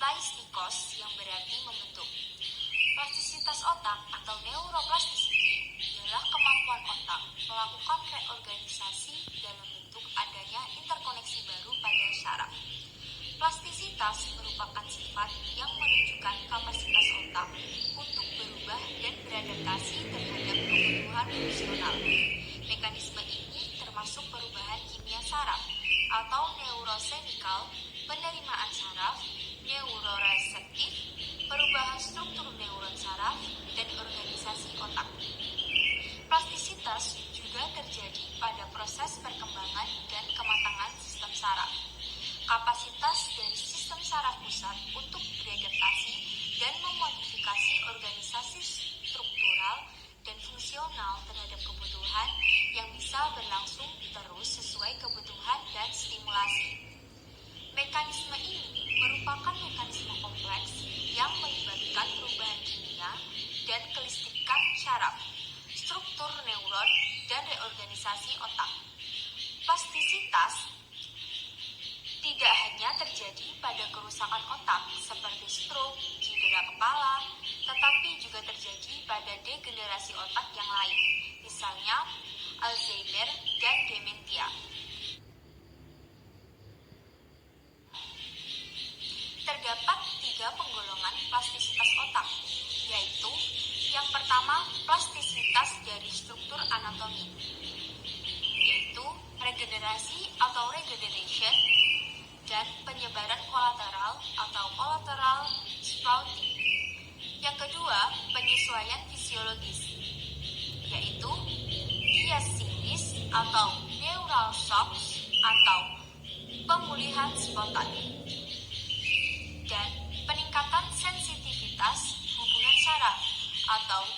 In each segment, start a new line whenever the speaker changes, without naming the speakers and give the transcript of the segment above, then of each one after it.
plastikos yang berarti membentuk. Plastisitas otak atau neuroplasticity adalah kemampuan otak melakukan reorganisasi dalam bentuk adanya interkoneksi baru pada syaraf. Plastisitas merupakan sifat yang menunjukkan kapasitas otak untuk berubah dan beradaptasi terhadap kebutuhan fungsional. Mekanisme ini termasuk perubahan kimia saraf atau neurochemical, penerimaan saraf, neuroreseptif, perubahan struktur neuron saraf, dan organisasi otak. Plastisitas juga terjadi pada proses perkembangan dan kematangan sistem saraf. Kapasitas dari sistem saraf pusat untuk beradaptasi dan memodifikasi organisasi struktural dan fungsional terhadap kebutuhan yang bisa berlangsung terus sesuai kebutuhan dan stimulasi. Mekanisme ini merupakan mekanisme kompleks yang melibatkan perubahan kimia dan kelistrikan syaraf, struktur neuron, dan reorganisasi otak. Plastisitas tidak hanya terjadi pada kerusakan otak seperti stroke, cedera kepala, tetapi juga terjadi pada degenerasi otak yang lain, misalnya Alzheimer dan demensia. Terdapat 3 penggolongan plastisitas otak, yaitu yang pertama plastisitas dari struktur anatomi, yaitu regenerasi atau regeneration, dan penyebaran kolateral atau collateral sprouting. Yang kedua, penyesuaian fisiologis, yaitu diastasis atau neural shocks atau pemulihan spontan, dan peningkatan sensitivitas hubungan saraf atau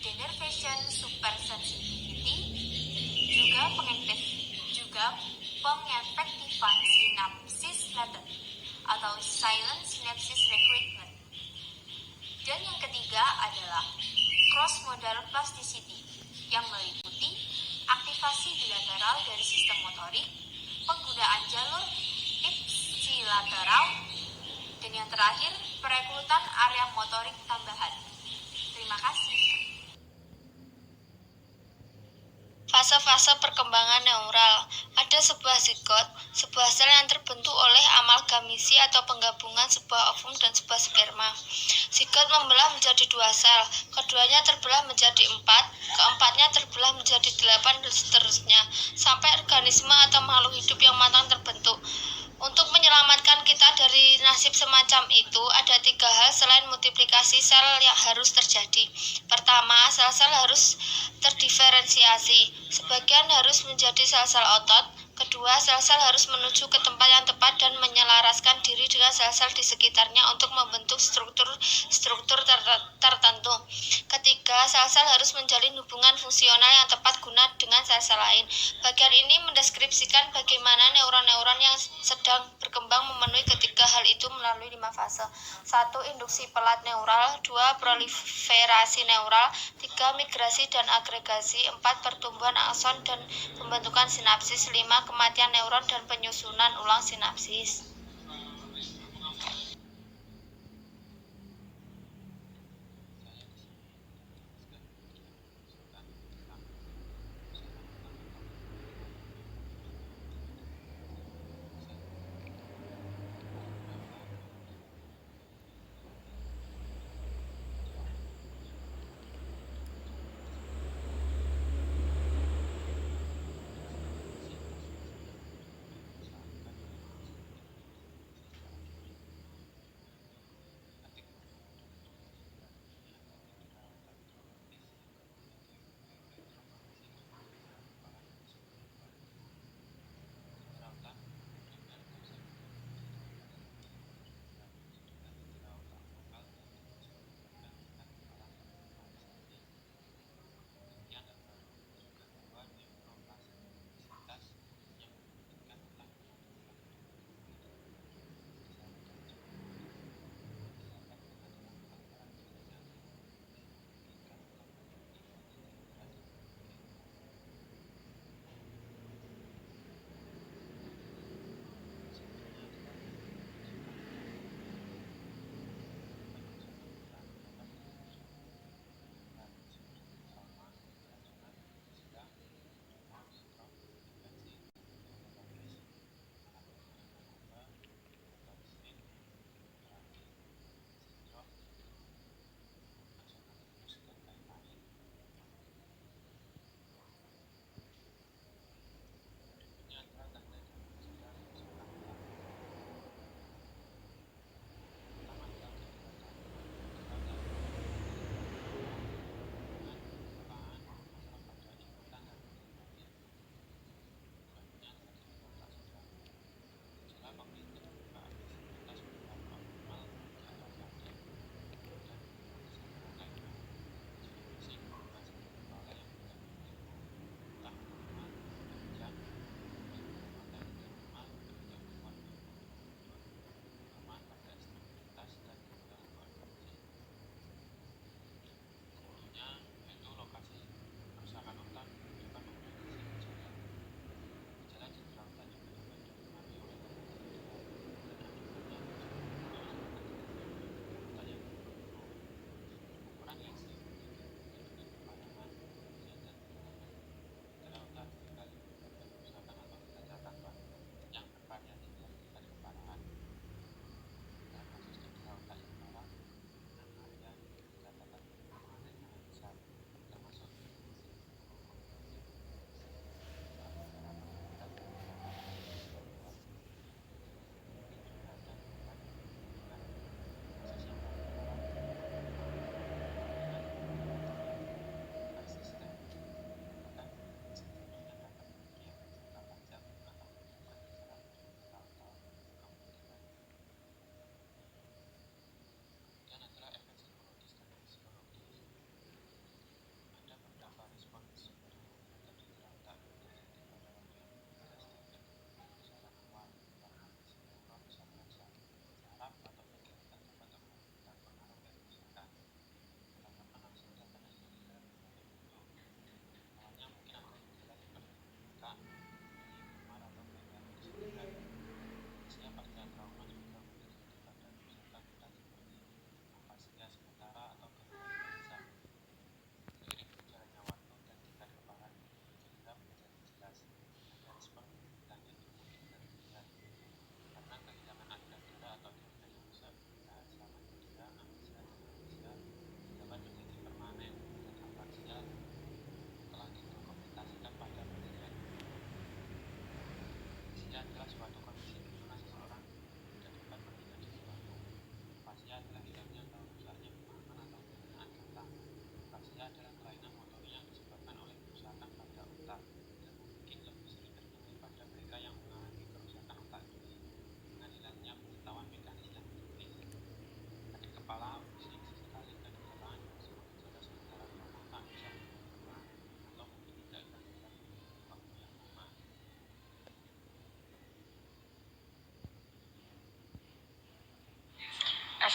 denervation supersensitivity, juga pengefektifan sinapsis laten atau silent synapses recruitment. Dan yang ketiga adalah cross-modal plasticity yang meliputi aktivasi bilateral dari sistem motorik, penggunaan jalur ipsilateral, dan yang terakhir perekrutan area motorik tambahan. Terima kasih.
Fase-fase perkembangan neural. Ada sebuah zigot, sebuah sel yang terbentuk oleh amalgamasi atau penggabungan sebuah ovum dan sebuah sperma. Zigot membelah menjadi 2 sel, keduanya terbelah menjadi 4, keempatnya terbelah menjadi 8, dan seterusnya, sampai organisme atau makhluk hidup yang matang terbentuk. Untuk menyelamatkan kita dari nasib semacam itu, ada 3 hal selain multiplikasi sel yang harus terjadi. Pertama, sel-sel harus terdiferensiasi. Sebagian harus menjadi sel-sel otot. Kedua, sel-sel harus menuju ke tempat yang tepat dan menyelaraskan diri dengan sel-sel di sekitarnya untuk membentuk struktur tertentu. Ketiga, sel-sel harus menjalin hubungan fungsional yang tepat guna dengan sel-sel lain. Bagian ini mendeskripsikan bagaimana neuron-neuron yang sedang berkembang memenuhi ketiga hal itu melalui 5 fase. 1. Induksi pelat neural. 2. Proliferasi neural. 3. Migrasi dan agregasi. 4. Pertumbuhan akson dan pembentukan sinapsis. 5. Kematian neuron dan penyusunan ulang sinapsis.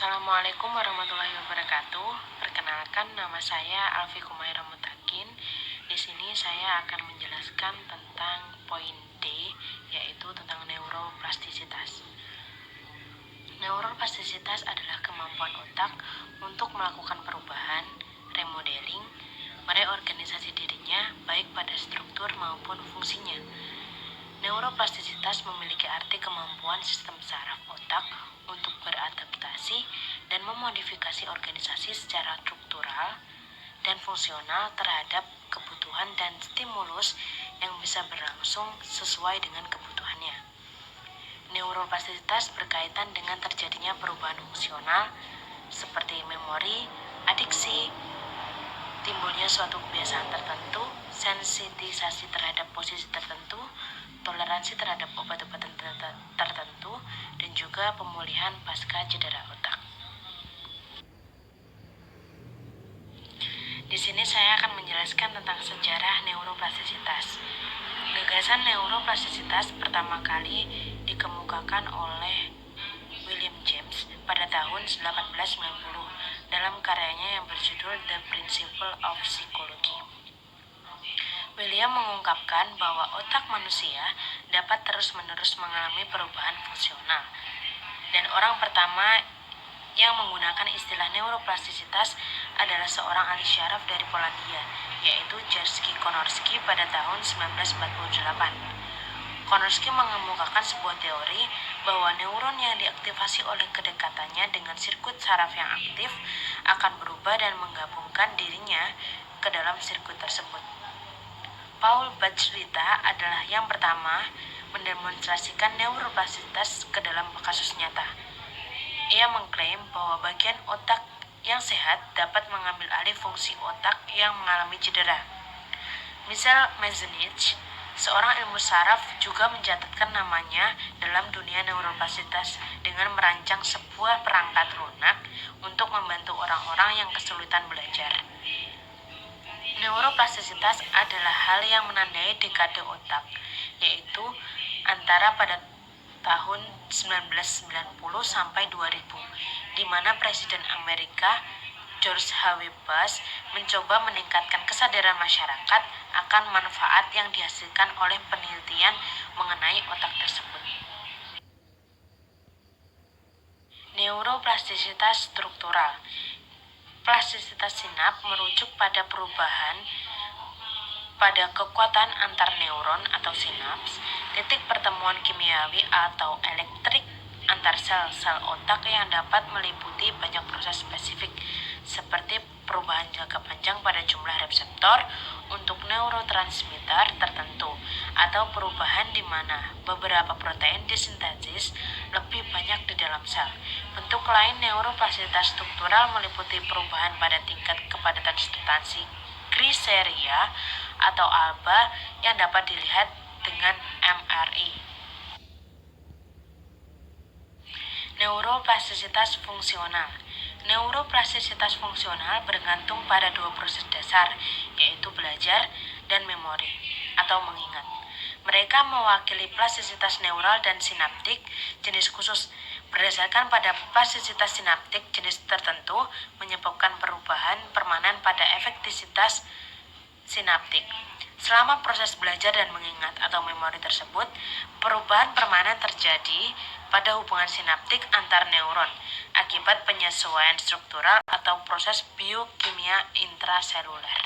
Assalamualaikum warahmatullahi wabarakatuh. Perkenalkan, nama saya Alfi Kumaira Mutakin. Di sini saya akan menjelaskan tentang poin D, yaitu tentang neuroplastisitas. Neuroplastisitas adalah kemampuan otak untuk melakukan perubahan, remodeling, mereorganisasi dirinya baik pada struktur maupun fungsinya. Neuroplastisitas memiliki arti kemampuan sistem saraf otak untuk beradaptasi dan memodifikasi organisasi secara struktural dan fungsional terhadap kebutuhan dan stimulus yang bisa berlangsung sesuai dengan kebutuhannya. Neuroplastisitas berkaitan dengan terjadinya perubahan fungsional seperti memori, adiksi, timbulnya suatu kebiasaan tertentu, sensitisasi terhadap posisi tertentu, toleransi terhadap obat-obatan tertentu, dan juga pemulihan pasca cedera otak. Di sini saya akan menjelaskan tentang sejarah neuroplastisitas. Gagasan neuroplastisitas pertama kali dikemukakan oleh William James pada tahun 1890 dalam karyanya yang berjudul The Principle of Psychology. William mengungkapkan bahwa otak manusia dapat terus-menerus mengalami perubahan fungsional. Dan orang pertama yang menggunakan istilah neuroplastisitas adalah seorang ahli syaraf dari Polandia, yaitu Jerzy Konopski pada tahun 1948. Konopski mengemukakan sebuah teori bahwa neuron yang diaktifasi oleh kedekatannya dengan sirkuit saraf yang aktif akan berubah dan menggabungkan dirinya ke dalam sirkuit tersebut. Paul Bachelita adalah yang pertama mendemonstrasikan neuroplastisitas ke dalam kasus nyata. Ia mengklaim bahwa bagian otak yang sehat dapat mengambil alih fungsi otak yang mengalami cedera. Michel Mezenich, seorang ilmu saraf, juga mencatatkan namanya dalam dunia neuroplastisitas dengan merancang sebuah perangkat lunak untuk membantu orang-orang yang kesulitan belajar. Neuroplastisitas adalah hal yang menandai dekade otak, yaitu antara pada tahun 1990 sampai 2000, di mana Presiden Amerika George H.W. Bush mencoba meningkatkan kesadaran masyarakat akan manfaat yang dihasilkan oleh penelitian mengenai otak tersebut. Neuroplastisitas struktural. Plastisitas sinap merujuk pada perubahan pada kekuatan antar neuron atau sinaps, titik pertemuan kimiawi atau elektrik antar sel-sel otak yang dapat meliputi banyak proses spesifik, seperti perubahan jangka panjang pada jumlah reseptor untuk neurotransmitter tertentu, atau perubahan di mana beberapa protein disintesis lebih banyak di dalam sel. Bentuk lain neuroplastisitas struktural meliputi perubahan pada tingkat kepadatan substansi kriseria atau alba yang dapat dilihat dengan MRI. Neuroplastisitas fungsional. Neuroplastisitas fungsional bergantung pada dua proses dasar, yaitu belajar dan memori atau mengingat. Mereka mewakili plastisitas neural dan sinaptik jenis khusus. Berdasarkan pada plastisitas sinaptik jenis tertentu menyebabkan perubahan permanen pada efektivitas sinaptik. Selama proses belajar dan mengingat atau memori tersebut, perubahan permanen terjadi pada hubungan sinaptik antar neuron akibat penyesuaian struktural atau proses biokimia intraseluler.